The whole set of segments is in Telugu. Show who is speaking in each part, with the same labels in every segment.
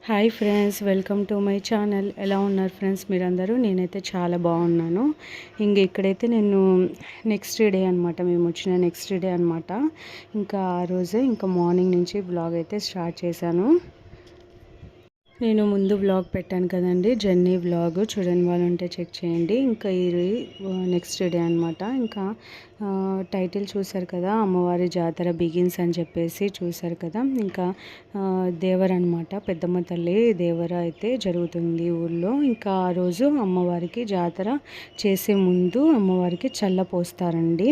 Speaker 1: Hi friends, welcome to my channel. ఎలా ఉన్నారు ఫ్రెండ్స్ మీరందరూ? నేనైతే చాలా బాగున్నాను. ఇక్కడైతే నేను నెక్స్ట్ డే అనమాట, మేము వచ్చిన నెక్స్ట్ డే అనమాట. ఇంకా ఆ రోజే ఇంకా మార్నింగ్ నుంచి బ్లాగ్ అయితే స్టార్ట్ చేశాను. నేను ముందు వ్లాగ్ పెట్టాను కదండి, జర్నీ వ్లాగ్, చూడని వాళ్ళు ఉంటే చెక్ చేయండి. ఇంకా ఇది నెక్స్ట్ డే అనమాట. ఇంకా టైటిల్ చూసారు కదా, అమ్మవారి జాతర బిగిన్స్ అని చెప్పేసి చూసారు కదా. ఇంకా దేవర అనమాట, పెద్దమ్మ తల్లి దేవర అయితే జరుగుతుంది ఊళ్ళో. ఇంకా ఆ రోజు అమ్మవారికి జాతర చేసే ముందు అమ్మవారికి చల్ల పోస్తారండి.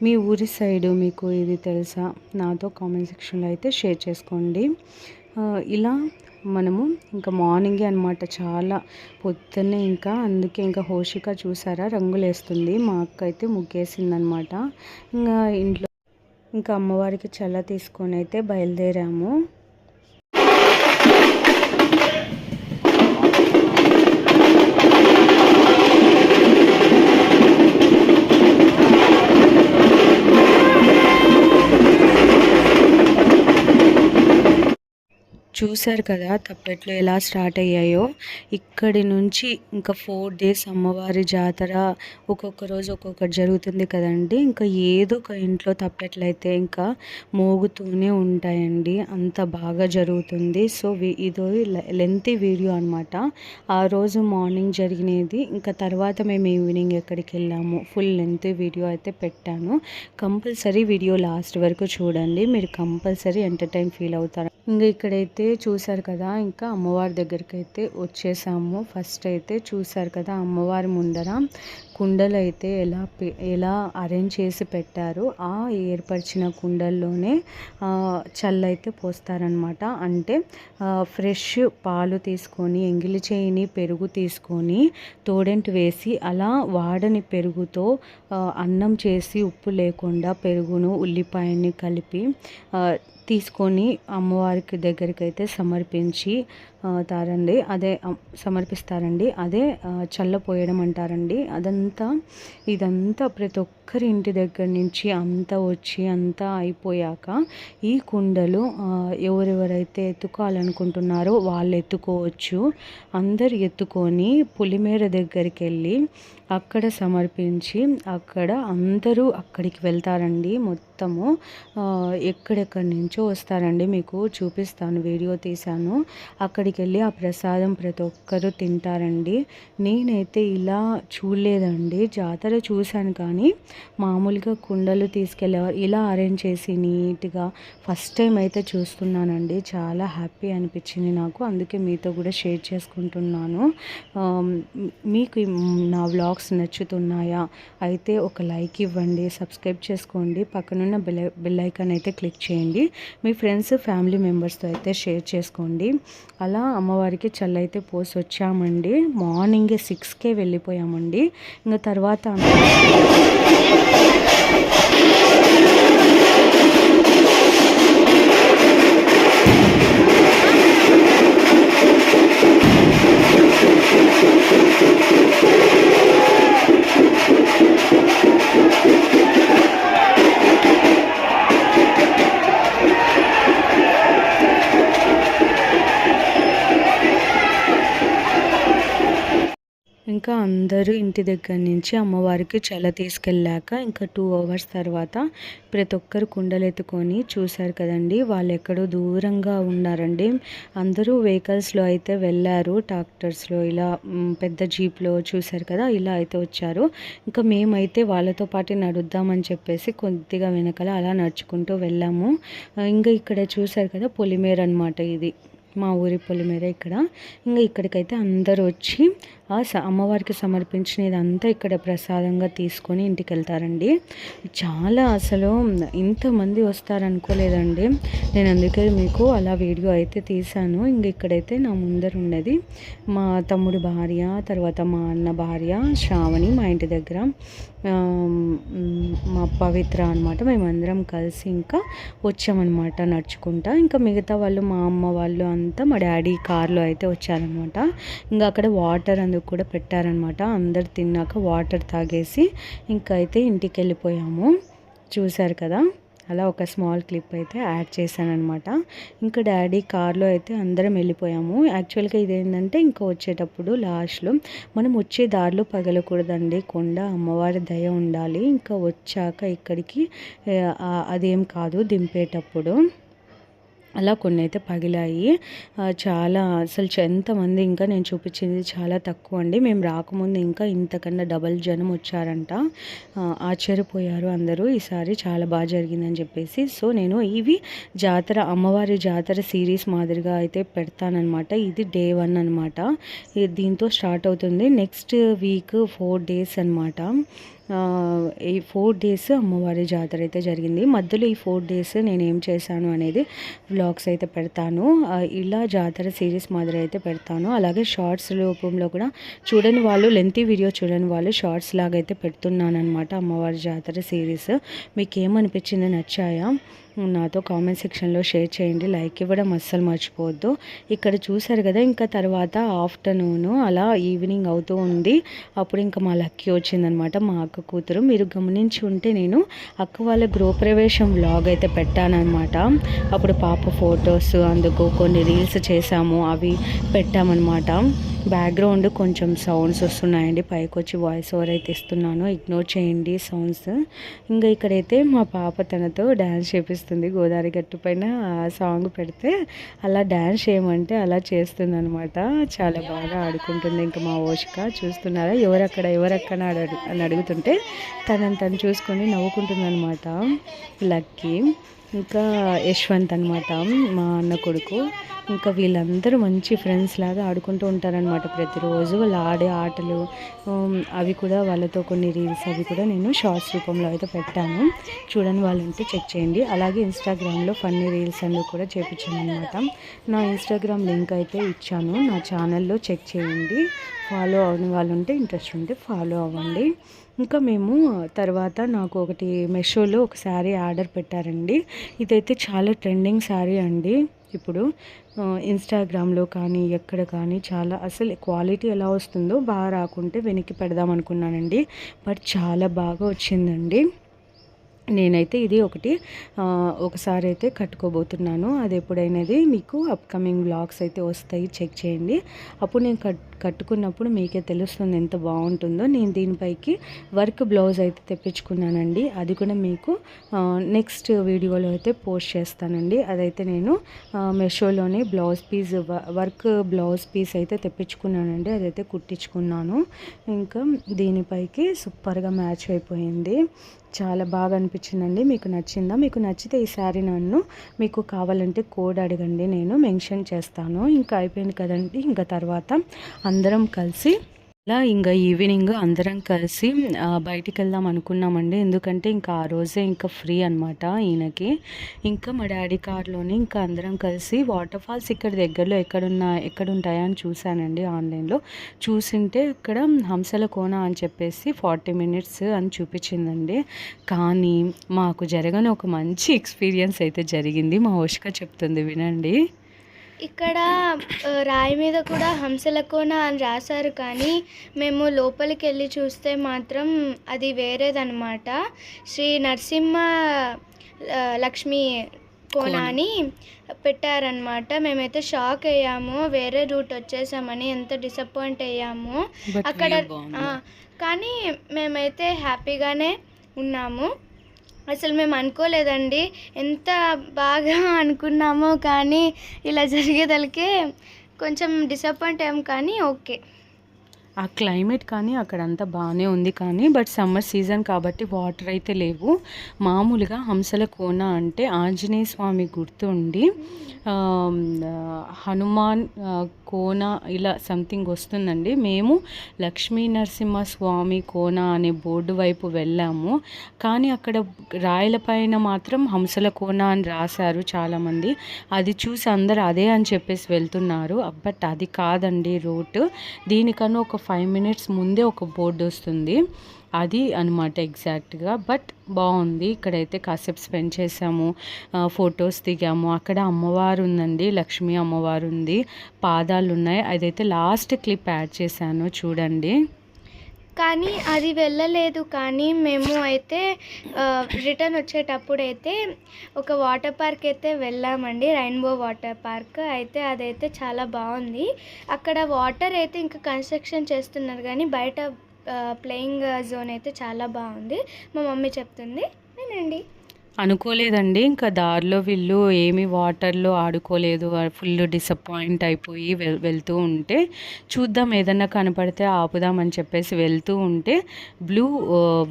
Speaker 1: మీ ఊరి సైడు మీకు ఇది తెలుసా? నాతో కామెంట్ సెక్షన్లో అయితే షేర్ చేసుకోండి. ఇలా మనము ఇంకా మార్నింగే అనమాట, చాలా పొద్దున్నే. ఇంకా అందుకే ఇంకా హోషిక చూసారా రంగులు వేస్తుంది, మా అక్క అయితే ముగ్గేసిందనమాట. ఇంకా ఇంట్లో ఇంకా అమ్మవారికి చల్ల తీసుకొని అయితే బయలుదేరాము. చూశారు కదా తప్పెట్లు ఎలా స్టార్ట్ అయ్యాయో. ఇక్కడి నుంచి ఇంకా 4 days అమ్మవారి జాతర, ఒక్కొక్క రోజు ఒక్కొక్కటి జరుగుతుంది కదండి. ఇంకా ఏదో ఒక ఇంట్లో తప్పెట్లు అయితే ఇంకా మోగుతూనే ఉంటాయండి, అంత బాగా జరుగుతుంది. సో ఇది లెంతీ వీడియో అనమాట. ఆ రోజు మార్నింగ్ జరిగినది, ఇంకా తర్వాత మేము ఈవినింగ్ ఎక్కడికి వెళ్ళాము, ఫుల్ లెంతీ వీడియో అయితే పెట్టాను. కంపల్సరీ వీడియో లాస్ట్ వరకు చూడండి, మీరు కంపల్సరీ ఎంటర్టైన్ ఫీల్ అవుతారు. ఇంకా ఇక్కడైతే చూసారు కదా, ఇంకా అమ్మవారి దగ్గరికి అయితే వచ్చేసాము. ఫస్ట్ అయితే చూసారు కదా, అమ్మవారి ముందర కుండలు అయితే ఎలా అరేంజ్ చేసి పెట్టారు. ఆ ఏర్పరిచిన కుండల్లోనే చల్లైతే పోస్తారనమాట. అంటే ఫ్రెష్ పాలు తీసుకొని, ఎంగిలి చేయిని పెరుగు తీసుకొని తోడెంటు వేసి, అలా వాడని పెరుగుతో అన్నం చేసి ఉప్పు లేకుండా పెరుగును ఉల్లిపాయని కలిపి తీసుకొని అమ్మవారికి దగ్గరికి అయితే సమర్పిస్తారండి. అదే చల్లపోయడం అంటారండి. ఇదంతా ప్రతి ఒక్కరి ఇంటి దగ్గర నుంచి అంతా వచ్చి అంతా అయిపోయాక ఈ కుండలు ఎవరెవరైతే ఎత్తుకోవాలనుకుంటున్నారో వాళ్ళు ఎత్తుకోవచ్చు. అందరు ఎత్తుకొని పులిమేర దగ్గరికి వెళ్ళి అక్కడ సమర్పించి, అక్కడ అందరూ అక్కడికి వెళ్తారండి. మొత్తము ఎక్కడెక్కడి నుంచో వస్తారండి, మీకు చూపిస్తాను, వీడియో తీశాను. అక్కడికి వెళ్ళి ఆ ప్రసాదం ప్రతి ఒక్కరూ తింటారండి. నేనైతే ఇలా చూడలేదండి, జాతర చూశాను కానీ మామూలుగా కుండలు తీసుకెళ్ళేవారు ఇలా అరేంజ్ చేసి నీట్గా ఫస్ట్ టైం అయితే చూస్తున్నానండి. చాలా హ్యాపీ అనిపించింది నాకు, అందుకే మీతో కూడా షేర్ చేసుకుంటున్నాను. మీకు నా వ్లాగ్స్ నచ్చుతున్నాయా? అయితే ఒక లైక్ ఇవ్వండి, సబ్స్క్రైబ్ చేసుకోండి, పక్కనున్న బెల్ ఐకాన్ అయితే క్లిక్ చేయండి. మీ ఫ్రెండ్స్ ఫ్యామిలీ మెంబర్స్తో అయితే షేర్ చేసుకోండి. అలా అమ్మవారికి చల్లైతే పోసి వచ్చామండి. మార్నింగే 6కే వెళ్ళిపోయామండి. ఇంకా తర్వాత ఇంకా అందరూ ఇంటి దగ్గర నుంచి అమ్మవారికి చల్ల తీసుకెళ్ళాక ఇంకా 2 hours తర్వాత ప్రతి ఒక్కరు కుండలు ఎత్తుకొని చూశారు కదండి. వాళ్ళు ఎక్కడో దూరంగా ఉన్నారండి. అందరూ వెహికల్స్లో అయితే వెళ్ళారు, ట్రాక్టర్స్లో ఇలా పెద్ద జీప్లో చూశారు కదా, ఇలా అయితే వచ్చారు. ఇంకా మేమైతే వాళ్ళతో పాటు నడుద్దామని చెప్పేసి కొద్దిగా వెనకాల అలా నడుచుకుంటూ వెళ్ళాము. ఇంకా ఇక్కడ చూశారు కదా పొలిమేర అనమాట, ఇది మా ఊరి పొలిమేర ఇక్కడ. ఇంకా ఇక్కడికైతే అందరూ వచ్చి అమ్మవారికి సమర్పించినది అంతా ఇక్కడ ప్రసాదంగా తీసుకొని ఇంటికి వెళ్తారండి. చాలా అసలు ఇంతమంది వస్తారనుకోలేదండి. నేను అందుకే మీకు అలా వీడియో అయితే తీశాను. ఇంక ఇక్కడైతే నా ముందర ఉన్నది మా తమ్ముడి భార్య, తర్వాత మా అన్న భార్య శ్రావణి, మా ఇంటి దగ్గర మా పవిత్ర అనమాట. మేమందరం కలిసి ఇంకా వచ్చామన్నమాట నడుచుకుంటా. ఇంకా మిగతా వాళ్ళు, మా అమ్మ వాళ్ళు అంతా మా డాడీ కార్లో అయితే వచ్చారనమాట. ఇంకా అక్కడ వాటర్ అందుకు కూడా పెట్టారనమాట. అందరు తిన్నాక వాటర్ తాగేసి ఇంకా అయితే ఇంటికి వెళ్ళిపోయాము. చూశారు కదా, అలా ఒక స్మాల్ క్లిప్ అయితే యాడ్ చేశానమాట. ఇంకా డాడీ కార్లో అయితే అందరం వెళ్ళిపోయాము. యాక్చువల్గా ఇదేంటంటే ఇంకా వచ్చేటప్పుడు లాస్ట్లో మనం వచ్చే దారిలో పగలకూడదండి, కొండ అమ్మవారి దయ ఉండాలి. ఇంకా వచ్చాక ఇక్కడికి అదేం కాదు దింపేటప్పుడు అలా కొన్ని అయితే పగిలాయి. చాలా అసలు ఎంతమంది, ఇంకా నేను చూపించింది చాలా తక్కువ అండి. మేము రాకముందు ఇంకా ఇంతకన్నా డబల్ జనం వచ్చారంట. ఆశ్చర్యపోయారు అందరూ, ఈసారి చాలా బాగా జరిగిందని చెప్పేసి. సో నేను ఇవి జాతర, అమ్మవారి జాతర సిరీస్ మాదిరిగా అయితే పెడతానమాట. ఇది డే 1 అనమాట. దీంతో స్టార్ట్ అవుతుంది. నెక్స్ట్ వీక్ 4 days అనమాట. ఈ 4 days అమ్మవారి జాతర అయితే జరిగింది. మధ్యలో ఈ 4 days నేను ఏం చేశాను అనేది వ్లాగ్స్ అయితే పెడతాను. ఇలా జాతర సిరీస్ మాదిరి అయితే పెడతాను. అలాగే షార్ట్స్ రూపంలో కూడా చూడని వాళ్ళు, లెంతీ వీడియో చూడని వాళ్ళు షార్ట్స్ లాగా అయితే పెడుతున్నాను అనమాట అమ్మవారి జాతర సిరీస్. మీకు ఏమనిపించింది, నచ్చాయా? నాతో కామెంట్ సెక్షన్లో షేర్ చేయండి. లైక్ ఇవ్వడం అస్సలు మర్చిపోవద్దు. ఇక్కడ చూసారు కదా, ఇంకా తర్వాత ఆఫ్టర్నూన్ అలా ఈవినింగ్ అవుతూ ఉంది. అప్పుడు ఇంకా మా లక్కీ వచ్చిందనమాట, మా అక్క కూతురు. మీరు గమనించి ఉంటే నేను అక్క వాళ్ళ గృహప్రవేశం వ్లాగ్ అయితే పెట్టానమాట. అప్పుడు పాప ఫొటోస్, అందుకు కొన్ని రీల్స్ చేసాము, అవి పెట్టామన్నమాట. బ్యాక్గ్రౌండ్ కొంచెం సౌండ్స్ వస్తున్నాయండి, పైకి వచ్చి వాయిస్ ఓవర్ అయితే ఇస్తున్నాను, ఇగ్నోర్ చేయండి సౌండ్స్. ఇంకా ఇక్కడైతే మా పాప తనతో డ్యాన్స్ చేపిస్తుంది. గోదావరి గట్టు పైన సాంగ్ పెడితే అలా డ్యాన్స్ చేయమంటే అలా చేస్తుంది అనమాట. చాలా బాగా ఆడుకుంటుంది. ఇంకా మా ఓషిక చూస్తున్నారా, ఎవరక్కడ అని అడుగుతుంటే తను చూసుకొని నవ్వుకుంటుంది అనమాట లక్కీ. ఇంకా యశ్వంత్ అనమాట మా అన్న కొడుకు. ఇంకా వీళ్ళందరూ మంచి ఫ్రెండ్స్ లాగా ఆడుకుంటూ ఉంటారనమాట ప్రతిరోజు. వాళ్ళు ఆడే ఆటలు అవి కూడా, వాళ్ళతో కొన్ని రీల్స్ అవి కూడా నేను షార్ట్స్ రూపంలో అయితే పెట్టాను. చూడని వాళ్ళంటే చెక్ చేయండి. అలాగే ఇన్స్టాగ్రామ్లో ఫన్నీ రీల్స్ అన్నీ కూడా చేపించాను అనమాట. నా ఇన్స్టాగ్రామ్ లింక్ అయితే ఇచ్చాను, నా ఛానల్లో చెక్ చేయండి. ఫాలో అవ్వని వాళ్ళు ఉంటే, ఇంట్రెస్ట్ ఉంటే ఫాలో అవ్వండి. ఇంకా మేము తర్వాత నాకు ఒకటి మెషోలో ఒక శారీ ఆర్డర్ పెట్టారండి. ఇదైతే చాలా ట్రెండింగ్ శారీ అండి. ఇప్పుడు ఇన్స్టాగ్రామ్లో కానీ ఎక్కడ కానీ చాలా, అసలు క్వాలిటీ ఎలా వస్తుందో బాగా రాకుంటే వెనక్కి పెడదాం అనుకున్నానండి. బట్ చాలా బాగా వచ్చిందండి. నేనైతే ఇది ఒకసారి అయితే కట్టుకోబోతున్నాను. అది ఎప్పుడైనది మీకు అప్కమింగ్ వ్లాగ్స్ అయితే వస్తాయి, చెక్ చేయండి. అప్పుడు నేను కట్టుకున్నప్పుడు మీకే తెలుస్తుంది ఎంత బాగుంటుందో. నేను దీనిపైకి వర్క్ బ్లౌజ్ అయితే తెప్పించుకున్నానండి. అది కూడా మీకు నెక్స్ట్ వీడియోలో అయితే పోస్ట్ చేస్తానండి. అదైతే నేను మెషోలోనే వర్క్ బ్లౌజ్ పీస్ అయితే తెప్పించుకున్నానండి. అదైతే కుట్టించుకున్నాను. ఇంకా దీనిపైకి సూపర్గా మ్యాచ్ అయిపోయింది. చాలా బాగా అనిపించిందండి. మీకు నచ్చిందా? మీకు నచ్చితే ఈ శారీ నన్ను, మీకు కావాలంటే కోడ్ అడగండి, నేను మెన్షన్ చేస్తాను. ఇంకా అయిపోయింది కదండి. ఇంకా తర్వాత అందరం కలిసి అలా ఇంకా ఈవినింగ్ అందరం కలిసి బయటికి వెళ్దాం అనుకున్నామండి. ఎందుకంటే ఇంకా ఆ రోజే ఇంకా ఫ్రీ అనమాట ఈయనకి. ఇంకా మా డాడీ కార్లోనే ఇంకా అందరం కలిసి వాటర్ ఫాల్స్ ఇక్కడ దగ్గరలో ఎక్కడ ఉంటాయా అని చూశానండి ఆన్లైన్లో. చూసింటే ఇక్కడ హంసల కోన అని చెప్పేసి 40 minutes అని చూపించిందండి. కానీ మాకు జరగని ఒక మంచి ఎక్స్పీరియన్స్ అయితే జరిగింది. మా ఓషిక చెప్తుంది, వినండి.
Speaker 2: ఇక్కడ రాయి మీద కూడా హంసల కోన అని రాశారు, కానీ మేము లోపలికి వెళ్ళి చూస్తే మాత్రం అది వేరేదన్నమాట. శ్రీ నరసింహ లక్ష్మీ కోన అని పెట్టారనమాట. మేమైతే షాక్ అయ్యాము, వేరే రూట్ వచ్చేసామని ఎంత డిసప్పాయింట్ అయ్యాము అక్కడ. కానీ మేమైతే హ్యాపీగానే ఉన్నాము. అసలు మేము అనుకోలేదండి, ఎంత బాగా అనుకున్నామో కానీ ఇలా జరిగేదలికే కొంచెం డిసప్పాయింట్ అయ్యాం. కానీ ఓకే,
Speaker 1: ఆ క్లైమేట్ కానీ అక్కడంతా బాగానే ఉంది. కానీ బట్ సమ్మర్ సీజన్ కాబట్టి వాటర్ అయితే లేవు. మామూలుగా హంసల కోన అంటే ఆంజనేయ స్వామి గుర్తు ఉండి హనుమాన్ కోన ఇలా సంథింగ్ వస్తుందండి. మేము లక్ష్మీ నరసింహ స్వామి కోన అనే బోర్డు వైపు వెళ్ళాము. కానీ అక్కడ రాయల పైన మాత్రం హంసల కోన అని రాశారు చాలామంది. అది చూసి అందరు అదే అని చెప్పేసి వెళ్తున్నారు. బట్ అది కాదండి రూట్. దీనికన్నా ఒక 5 minutes ముందే ఒక బోర్డు వస్తుంది, అది అనమాట ఎగ్జాక్ట్గా. బట్ బాగుంది. ఇక్కడైతే కాసేపు స్పెండ్ చేసాము, ఫొటోస్ దిగాము. అక్కడ అమ్మవారు ఉందండి, లక్ష్మీ అమ్మవారు ఉంది, పాదాలు ఉన్నాయి. అదైతే లాస్ట్ క్లిప్ యాడ్ చేశాను, చూడండి.
Speaker 2: కానీ అది వెళ్ళలేదు. కానీ మేము అయితే రిటర్న్ వచ్చేటప్పుడైతే ఒక వాటర్ పార్క్ అయితే వెళ్ళామండి, రెయిన్బో వాటర్ పార్క్. అయితే అదైతే చాలా బాగుంది. అక్కడ వాటర్ అయితే ఇంకా కన్స్ట్రక్షన్ చేస్తున్నారు, కానీ బయట ప్లేయింగ్ జోన్ అయితే చాలా బాగుంది. మా మమ్మీ చెప్తుంది వినండి.
Speaker 1: అనుకోలేదండి, ఇంకా దారిలో వీళ్ళు ఏమి వాటర్లో ఆడుకోలేదు. ఫుల్ డిసప్పాయింట్ అయిపోయి వెళ్తూ ఉంటే చూద్దాం ఏదన్నా కనపడితే ఆపుదామని చెప్పేసి వెళ్తూ ఉంటే బ్లూ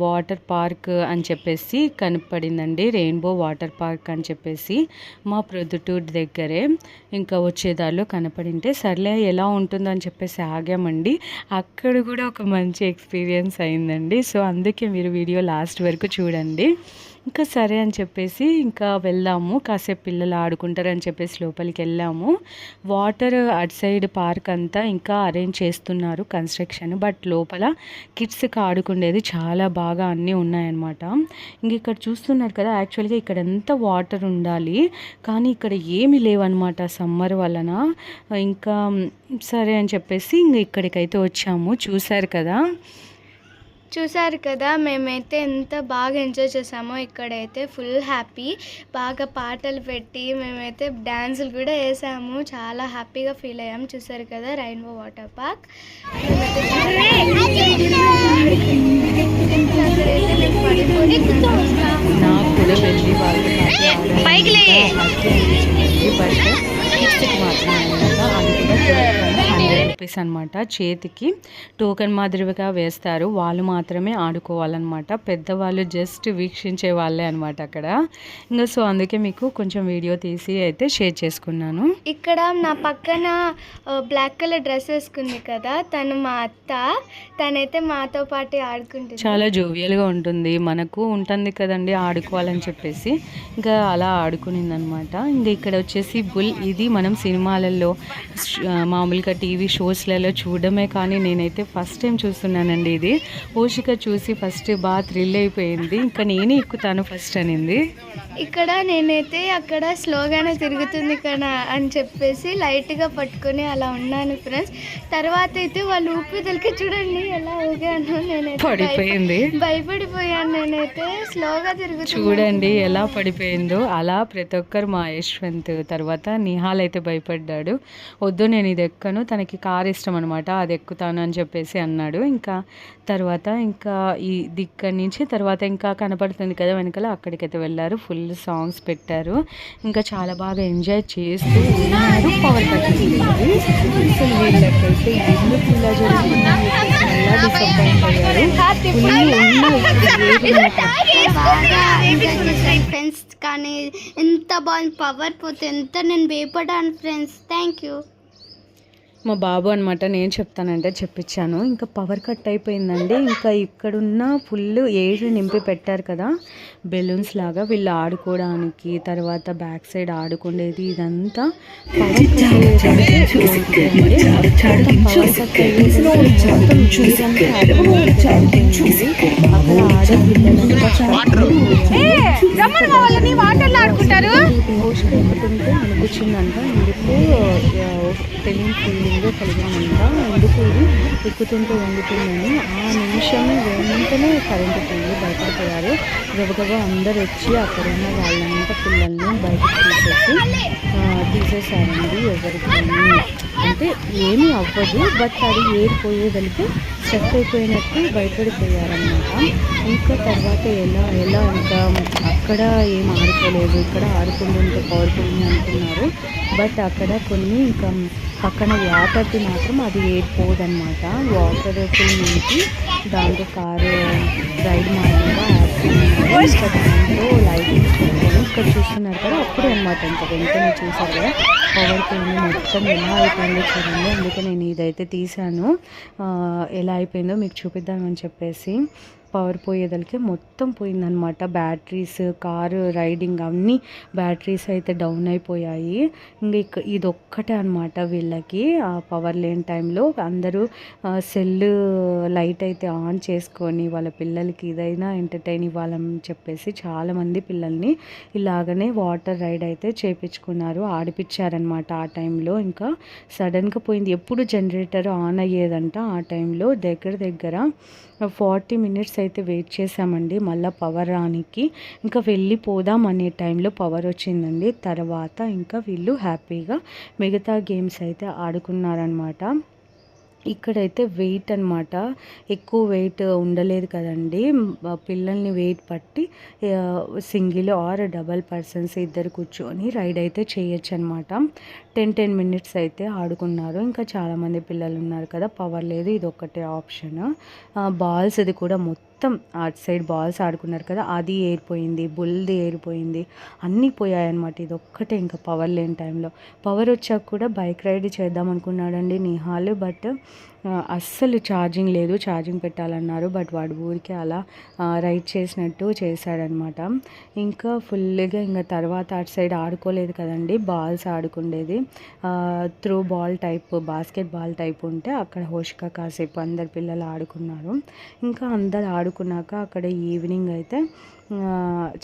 Speaker 1: వాటర్ పార్క్ అని చెప్పేసి కనపడిందండి, రెయిన్బో వాటర్ పార్క్ అని చెప్పేసి మా ప్రొద్దుటూరు దగ్గరే. ఇంకా వచ్చేదారిలో కనపడింటే సర్లే ఎలా ఉంటుందో అని చెప్పేసి ఆగామండి. అక్కడ కూడా ఒక మంచి ఎక్స్పీరియన్స్ అయిందండి. సో అందుకే మీరు వీడియో లాస్ట్ వరకు చూడండి. ఇంకా సరే అని చెప్పేసి ఇంకా వెళ్దాము, కాసేపు పిల్లలు ఆడుకుంటారని చెప్పేసి లోపలికి వెళ్ళాము. వాటర్ అటు సైడ్ పార్క్ అంతా ఇంకా అరేంజ్ చేస్తున్నారు కన్స్ట్రక్షన్, బట్ లోపల కిడ్స్కి ఆడుకునేది చాలా బాగా అన్నీ ఉన్నాయన్నమాట. ఇంక ఇక్కడ చూస్తున్నారు కదా, యాక్చువల్గా ఇక్కడ ఎంత వాటర్ ఉండాలి కానీ ఇక్కడ ఏమీ లేవన్నమాట సమ్మర్ వలన. ఇంకా సరే అని చెప్పేసి ఇంక ఇక్కడికైతే వచ్చాము.
Speaker 2: చూసారు కదా మేమైతే ఎంత బాగా ఎంజాయ్ చేసామో. ఇక్కడైతే ఫుల్ హ్యాపీ, బాగా పాటలు పెట్టి మేమైతే డ్యాన్సులు కూడా వేసాము. చాలా హ్యాపీగా ఫీల్ అయ్యాము. చూసారు కదా రెయిన్బో వాటర్ పార్క్.
Speaker 1: నాకు కూడా వెళ్ళి కిడ్స్కి మాత్రమే అది కూడా 100 రూపీస్ అనమాట. చేతికి టోకెన్ మాదిరిగా వేస్తారు, వాళ్ళు మాత్రమే ఆడుకోవాలన్నమాట. పెద్దవాళ్ళు జస్ట్ వీక్షించే వాళ్ళే అనమాట అక్కడ. ఇంకా సో అందుకే మీకు కొంచెం వీడియో తీసి అయితే షేర్ చేసుకున్నాను.
Speaker 2: ఇక్కడ నా పక్కన బ్లాక్ కలర్ డ్రెస్ వేసుకుంది కదా, తను మా అత్త. తనైతే మాతో పాటు ఆడుకుంటుంది.
Speaker 1: చాలా జోవియల్గా ఉంటుంది, మనకు ఉంటుంది కదండి ఆడుకోవాలని చెప్పేసి ఇంకా అలా ఆడుకునింది అనమాట. ఇంకా ఇక్కడ వచ్చేసి బుల్, ఇది మనం సినిమాలలో మామూలుగా టీవీ షోస్లలో చూడడమే, కానీ నేనైతే ఫస్ట్ టైం చూస్తున్నానండి ఇది. ఓషిక చూసి ఫస్ట్ బాగా థ్రిల్ అయిపోయింది, ఇంకా నేనే ఎక్కుతాను ఫస్ట్ అనింది.
Speaker 2: ఇక్కడ నేనైతే అక్కడ స్లోగానే తిరుగుతుంది కదా అని చెప్పేసి లైట్గా పట్టుకొని అలా ఉన్నాను ఫ్రెండ్స్. తర్వాత అయితే వాళ్ళు ఊపిదలకి చూడండి ఎలా ఊగాను, నేనైతే
Speaker 1: పడిపోయింది,
Speaker 2: భయపడిపోయాను. నేనైతే స్లోగా తిరుగుతాను,
Speaker 1: చూడండి ఎలా పడిపోయిందో. అలా ప్రతి ఒక్కరు, మా యశ్వంత్ తర్వాత నిహాల్ అయితే భయపడ్డాడు. వద్దు నేను ఇది ఎక్కను, తనకి కార్ ఇష్టం అనమాట, అది ఎక్కుతాను అని చెప్పేసి అన్నాడు. ఇంకా తర్వాత ఇంకా ఈ దిక్కడి నుంచి తర్వాత ఇంకా కనపడుతుంది కదా వెనకాల, అక్కడికైతే వెళ్ళారు. ఫుల్ సాంగ్స్ పెట్టారు, ఇంకా చాలా బాగా ఎంజాయ్ చేస్తూ ఉన్నారు. పవర్ కట్ అసలు వీళ్ళకైతే ఎందుకు ఇలా జరుగుతుంది ఎలా డిసప్పాయింట్ అయ్యారు
Speaker 2: ఫ్రెండ్స్. కానీ ఎంత బాగుంది, పవర్ పోతే ఎంత నేను భయపడ్డాను ఫ్రెండ్స్. Thank you.
Speaker 1: మా బాబు అనమాట, నేను చెప్తానంటే చెప్పించాను. ఇంకా పవర్ కట్ అయిపోయిందండి. ఇంకా ఇక్కడున్న ఫుల్ ఎయిర్ నింపి పెట్టారు కదా బెలూన్స్ లాగా వీళ్ళు ఆడుకోవడానికి, తర్వాత బ్యాక్ సైడ్ ఆడుకునేది ఇదంతా పవర్ కట్ ఎక్కుతుంటే అనిపించిందంట, ఎందుకు తెలియని ఫీలింగ్ కలిగిందంట, ఎందుకు ఇది ఎక్కుతుంటే వండుతుందని. ఆ నిమిషం వెంటనే కరెంటు పోయి భయపడిపోయారు. గబగబా అందరు వచ్చి అక్కడ ఉన్న వాళ్ళంతా పిల్లల్ని బయటకు తీసేసారండి. ఎవరికి అంటే ఏమీ అవ్వదు, బట్ అది ఏరిపోయేదలికి స్టక్ అయిపోయినట్టు భయపడిపోయారన్నమాట. ఇంకా తర్వాత ఎలా ఇంకా అక్కడ ఏం ఆడుకోలేదు, ఇక్కడ ఆడుకుంటుంటే పవర్ఫుల్ అనుకున్నారు, బట్ అక్కడ కొన్ని ఇంకా పక్కన వాటర్ది మాత్రం అది ఏరిపోదన్నమాట. వాటర్ ఫుల్ నుంచి దాంతో కారు రైడ్ మాదిరిగా దాంట్లో లైటింగ్స్ పెట్టుకొని ఇక్కడ చూస్తున్నారు కదా, అప్పుడే అనమాట ఇంకా వెంటనే చూసారు కదా పవర్ పోయింది, మొత్తం ఎలా అయిపోయిందో చూడండి. అందుకే నేను ఇదైతే తీసాను, ఎలా అయిపోయిందో మీకు చూపిద్దామని చెప్పేసి. పవర్ పోయేదలికి మొత్తం పోయిందనమాట. బ్యాటరీస్, కారు రైడింగ్ అన్నీ బ్యాటరీస్ అయితే డౌన్ అయిపోయాయి. ఇంక ఇదొక్కటే అనమాట వీళ్ళకి పవర్ లేని టైంలో అందరూ సెల్ లైట్ అయితే ఆన్ చేసుకొని వాళ్ళ పిల్లలకి ఇదైనా ఎంటర్టైన్ ఇవ్వాలని చెప్పేసి చాలామంది పిల్లల్ని ఇలాగనే వాటర్ రైడ్ అయితే చేపించుకున్నారు, ఆడిపించారనమాట. ఆ టైంలో ఇంకా సడన్గా పోయింది. ఎప్పుడు జనరేటర్ ఆన్ అయ్యేదంట ఆ టైంలో. దగ్గర 40 మినిట్స్ అయితే వెయిట్ చేసామండి మళ్ళీ పవర్ రానికి. ఇంకా వెళ్ళిపోదాం అనే టైంలో పవర్ వచ్చిందండి. తర్వాత ఇంకా వీళ్ళు హ్యాపీగా మిగతా గేమ్స్ అయితే ఆడుకున్నారనమాట. ఇక్కడైతే వెయిట్ అనమాట, ఎక్కువ వెయిట్ ఉండలేదు కదండి. పిల్లల్ని వెయిట్ పట్టి సింగిల్ ఆర్ డబల్ పర్సన్స్ ఇద్దరు కూర్చొని రైడ్ అయితే చేయొచ్చు అనమాట. 10 మినిట్స్ అయితే ఆడుకున్నారు. ఇంకా చాలామంది పిల్లలు ఉన్నారు కదా, పవర్ లేదు, ఇది ఒక్కటే ఆప్షన్. బాల్స్ అది కూడా మొత్తం అటు సైడ్ బాల్స్ ఆడుకున్నారు కదా, అది ఏరిపోయింది, బుల్ది ఏరిపోయింది, అన్నీ పోయాయన్నమాట. ఇది ఒక్కటే ఇంకా పవర్ లేని టైంలో. పవర్ వచ్చాక కూడా బైక్ రైడ్ చేద్దాం అనుకున్నాడండి నిహాల్, బట్ అస్సలు ఛార్జింగ్ లేదు, ఛార్జింగ్ పెట్టాలన్నారు. బట్ వాడు ఊరికి అలా రైడ్ చేసినట్టు చేశాడనమాట. ఇంకా ఫుల్గా ఇంకా తర్వాత అటు సైడ్ ఆడుకోలేదు కదండి, బాల్స్ ఆడుకుండేది. Throw ball type, basketball type ఉంటే అక్కడ హోషిక కాసేపు అందరు పిల్లలు ఆడుకున్నారు. ఇంకా అందరు ఆడుకున్నాక అక్కడ ఈవినింగ్ అయితే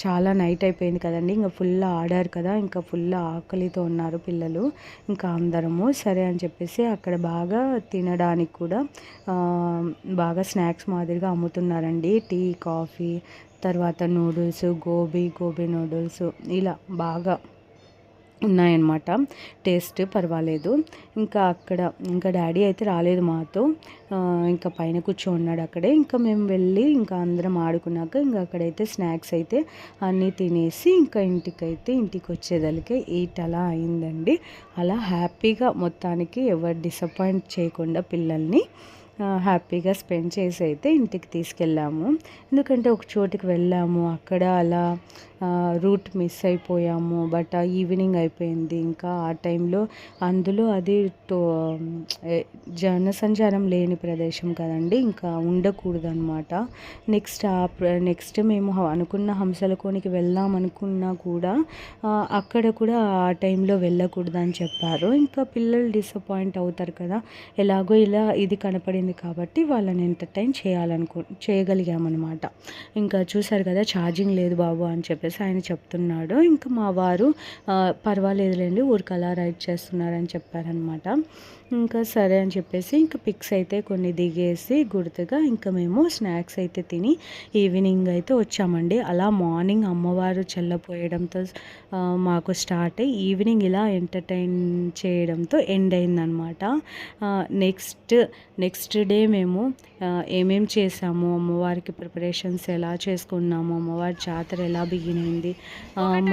Speaker 1: చాలా నైట్ అయిపోయింది కదండి. ఇంకా ఫుల్ ఆడారు కదా, ఇంకా ఫుల్ ఆకలితో ఉన్నారు పిల్లలు. ఇంకా అందరము సరే అని చెప్పేసి అక్కడ బాగా తినడానికి కూడా బాగా స్నాక్స్ మాదిరిగా అమ్ముతున్నారండి. టీ, కాఫీ, తర్వాత నూడిల్స్, గోబీ నూడిల్స్ ఇలా బాగా ఉన్నాయన్నమాట. టేస్ట్ పర్వాలేదు. ఇంకా డాడీ అయితే రాలేదు మాతో, ఇంకా పైన కూర్చోన్నాడు అక్కడే. ఇంకా మేము వెళ్ళి ఇంకా అందరం ఆడుకున్నాక ఇంకా అక్కడైతే స్నాక్స్ అయితే అన్నీ తినేసి ఇంకా ఇంటికి వచ్చేదలికే 8 అలా అయిందండి. అలా హ్యాపీగా మొత్తానికి ఎవరు డిసప్పాయింట్ చేయకుండా పిల్లల్ని హ్యాపీగా స్పెండ్ చేసి అయితే ఇంటికి తీసుకెళ్ళాము. ఎందుకంటే ఒక చోటికి వెళ్ళాము, అక్కడ అలా రూట్ మిస్ అయిపోయాము. బట్ ఈవినింగ్ అయిపోయింది. ఇంకా ఆ టైంలో అందులో అది జనసంచారం లేని ప్రదేశం కదండి, ఇంకా ఉండకూడదు అనమాట. నెక్స్ట్ మేము అనుకున్న హంసలకోనికి వెళ్దాం అనుకున్నా కూడా అక్కడ కూడా ఆ టైంలో వెళ్ళకూడదు అని చెప్పారు. ఇంకా పిల్లలు డిసప్పాయింట్ అవుతారు కదా, ఎలాగో ఇలా ఇది కనపడింది కాబట్టి వాళ్ళని ఎంటర్టైన్ చేయగలిగామన్నమాట. ఇంకా చూసారు కదా, ఛార్జింగ్ లేదు బాబు అని చెప్పేసి ఆయన చెప్తున్నాడు. ఇంకా మా వారు పర్వాలేదులేండి, ఊరికి అలా రైడ్ చేస్తున్నారని చెప్పారనమాట. ఇంకా సరే అని చెప్పేసి ఇంకా పిక్స్ అయితే కొన్ని దిగేసి గుర్తుగా ఇంకా మేము స్నాక్స్ అయితే తిని ఈవినింగ్ అయితే వచ్చామండి. అలా మార్నింగ్ అమ్మవారు చల్లపోయడంతో మాకు స్టార్ట్ అయ్యి ఈవినింగ్ ఇలా ఎంటర్టైన్ చేయడంతో ఎండ్ అయిందనమాట. నెక్స్ట్ డే మేము ఏమేం చేసాము, అమ్మవారికి ప్రిపరేషన్స్ ఎలా చేసుకున్నాము, అమ్మవారి జాతర ఎలా బిగినైంది,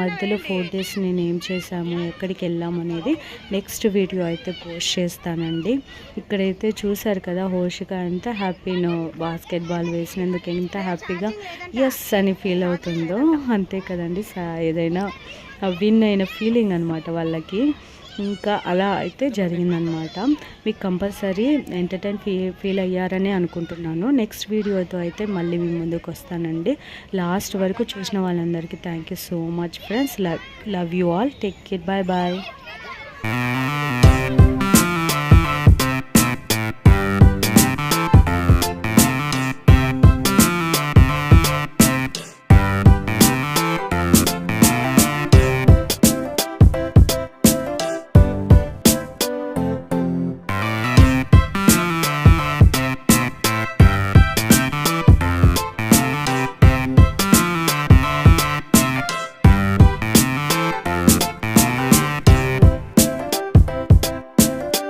Speaker 1: మధ్యలో 4 days నేను ఏం చేశాము, ఎక్కడికి వెళ్ళాము అనేది నెక్స్ట్ వీడియో అయితే పోస్ట్ చేస్తానండి. ఇక్కడైతే చూసారు కదా, హోషిక ఎంత హ్యాపీనో బాస్కెట్ బాల్ వేసినందుకు ఎంత హ్యాపీగా ఎస్ అని ఫీల్ అవుతుందో. అంతే కదండి, ఏదైనా విన్ అయిన ఫీలింగ్ అనమాట వాళ్ళకి. ఇంకా అలా అయితే జరిగిందనమాట. మీకు కంపల్సరీ ఎంటర్టైన్ ఫీల్ అయ్యారని అనుకుంటున్నాను. నెక్స్ట్ వీడియోతో అయితే మళ్ళీ మీ ముందుకు వస్తానండి. లాస్ట్ వరకు చూసిన వాళ్ళందరికీ thank you so much friends. Love you all. Take care. Bye.